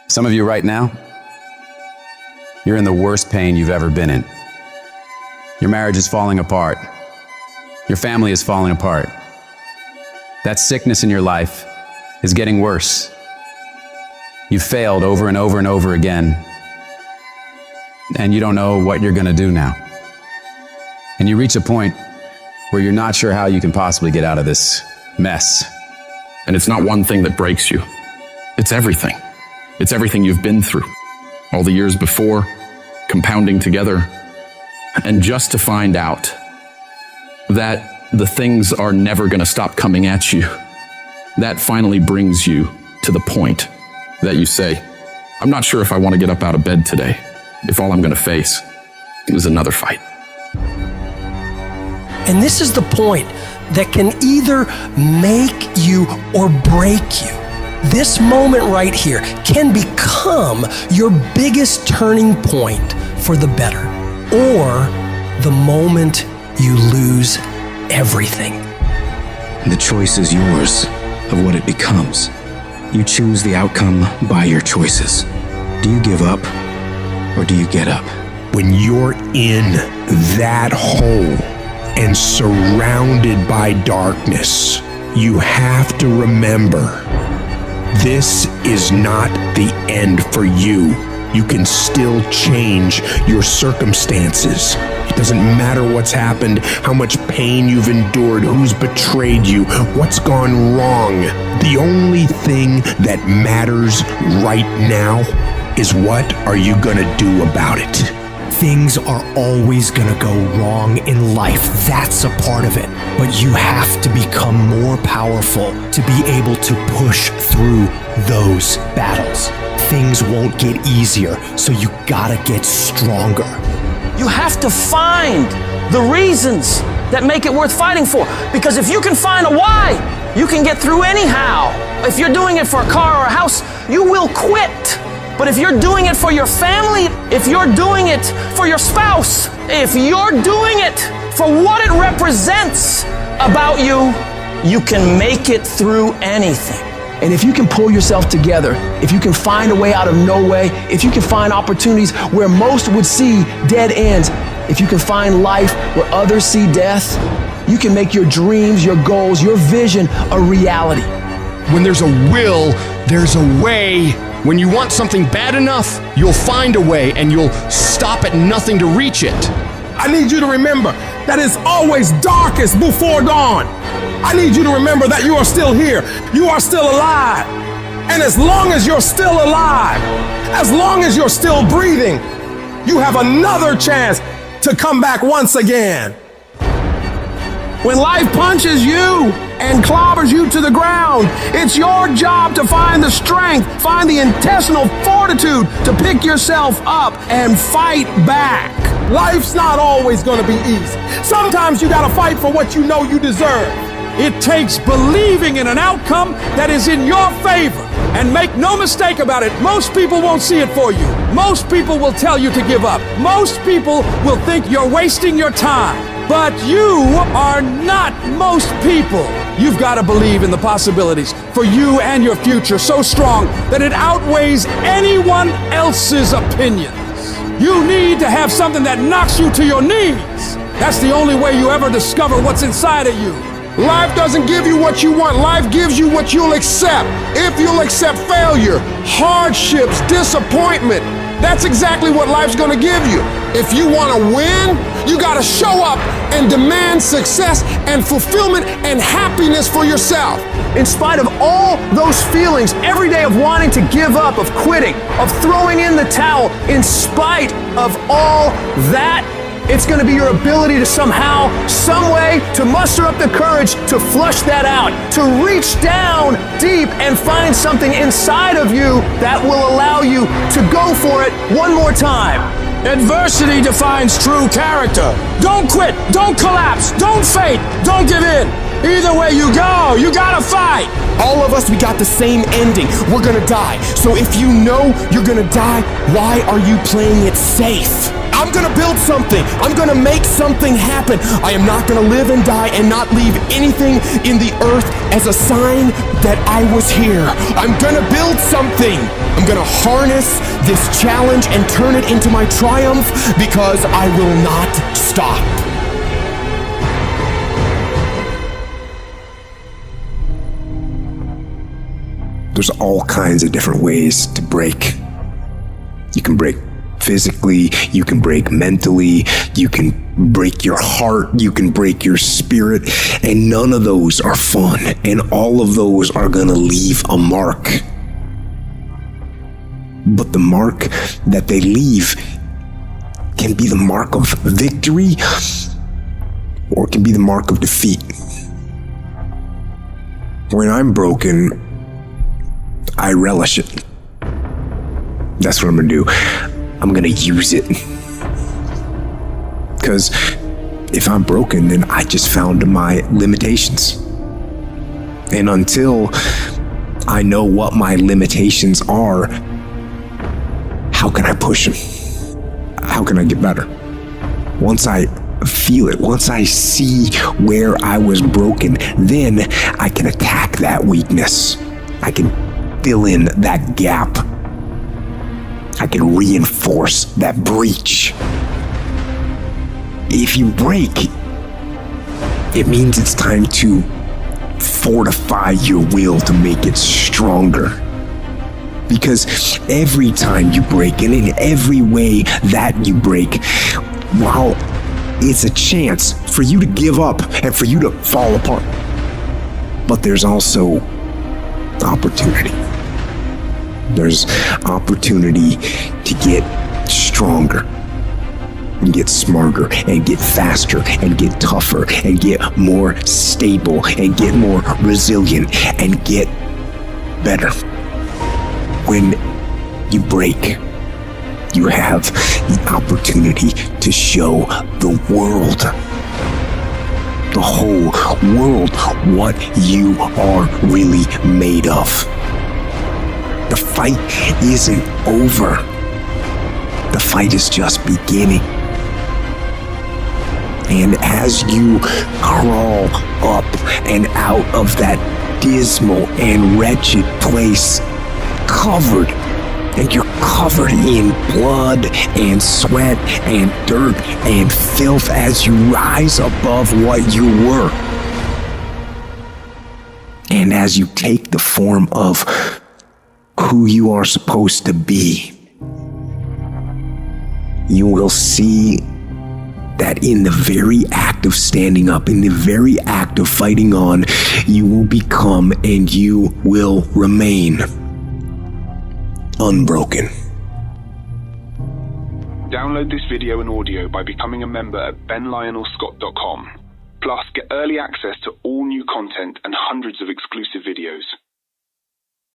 Some of you right now, you're in the worst pain you've ever been in. Your marriage is falling apart. Your family is falling apart. That sickness in your life is getting worse. You've failed over and over and over again, and you don't know what you're going to do now. And you reach a point where you're not sure how you can possibly get out of this mess. And it's not one thing that breaks you. It's everything. It's everything you've been through. All the years before, compounding together. And just to find out that the things are never going to stop coming at you, that finally brings you to the point that you say, I'm not sure if I want to get up out of bed today, if all I'm going to face is another fight. And this is the point that can either make you or break you. This moment right here can become your biggest turning point for the better, or the moment you lose everything. The choice is yours of what it becomes. You choose the outcome by your choices. Do you give up or do you get up? When you're in that hole and surrounded by darkness, you have to remember, this is not the end for you. You can still change your circumstances. It doesn't matter what's happened, how much pain you've endured, who's betrayed you, what's gone wrong. The only thing that matters right now is what are you gonna do about it? Things are always gonna go wrong in life. That's a part of it. But you have to become more powerful to be able to push through those battles. Things won't get easier, so you gotta get stronger. You have to find the reasons that make it worth fighting for. Because if you can find a why, you can get through anyhow. If you're doing it for a car or a house, you will quit. But if you're doing it for your family, if you're doing it for your spouse, if you're doing it for what it represents about you, you can make it through anything. And if you can pull yourself together, if you can find a way out of no way, if you can find opportunities where most would see dead ends, if you can find life where others see death, you can make your dreams, your goals, your vision a reality. When there's a will, there's a way. When you want something bad enough, you'll find a way and you'll stop at nothing to reach it. I need you to remember that it's always darkest before dawn. I need you to remember that you are still here. You are still alive. And as long as you're still alive, as long as you're still breathing, you have another chance to come back once again. When life punches you and clobbers you to the ground, it's your job to find the strength, find the intestinal fortitude to pick yourself up and fight back. Life's not always going to be easy. Sometimes you got to fight for what you know you deserve. It takes believing in an outcome that is in your favor. And make no mistake about it, most people won't see it for you. Most people will tell you to give up. Most people will think you're wasting your time. But you are not most people. You've got to believe in the possibilities for you and your future so strong that it outweighs anyone else's opinions. You need to have something that knocks you to your knees. That's the only way you ever discover what's inside of you. Life doesn't give you what you want. Life gives you what you'll accept. If you'll accept failure, hardships, disappointment, that's exactly what life's gonna give you. If you wanna win, you gotta show up and demand success and fulfillment and happiness for yourself. In spite of all those feelings every day of wanting to give up, of quitting, of throwing in the towel, in spite of all that, it's going to be your ability to somehow, some way, to muster up the courage to flush that out, to reach down deep and find something inside of you that will allow you to go for it one more time. Adversity defines true character. Don't quit, don't collapse, don't faint, don't give in. Either way you go, you gotta fight. All of us, we got the same ending. We're gonna die. So if you know you're gonna die, why are you playing it safe? I'm gonna build something. I'm gonna make something happen. I am not gonna live and die and not leave anything in the earth as a sign that I was here. I'm gonna build something. I'm gonna harness this challenge and turn it into my triumph because I will not stop. There's all kinds of different ways to break. You can break physically, you can break mentally, you can break your heart, you can break your spirit, and none of those are fun, and all of those are gonna leave a mark. But the mark that they leave can be the mark of victory, or it can be the mark of defeat. When I'm broken, I relish it. That's what I'm gonna do. I'm gonna use it. Because if I'm broken, then I just found my limitations. And until I know what my limitations are, how can I push them? How can I get better? Once I feel it, once I see where I was broken, then I can attack that weakness. I can fill in that gap. I can reinforce that breach. If you break, it means it's time to fortify your will to make it stronger. Because every time you break, and in every way that you break, while it's a chance for you to give up and for you to fall apart, but there's also opportunity. There's opportunity to get stronger and get smarter and get faster and get tougher and get more stable and get more resilient and get better. When you break, you have the opportunity to show the world, the whole world, what you are really made of. The fight isn't over. The fight is just beginning. And as you crawl up and out of that dismal and wretched place, covered, and you're covered in blood and sweat and dirt and filth as you rise above what you were. And as you take the form of who you are supposed to be, you will see that in the very act of standing up, in the very act of fighting on, you will become and you will remain unbroken. Download this video and audio by becoming a member at benlionelscott.com. Plus, get early access to all new content and hundreds of exclusive videos.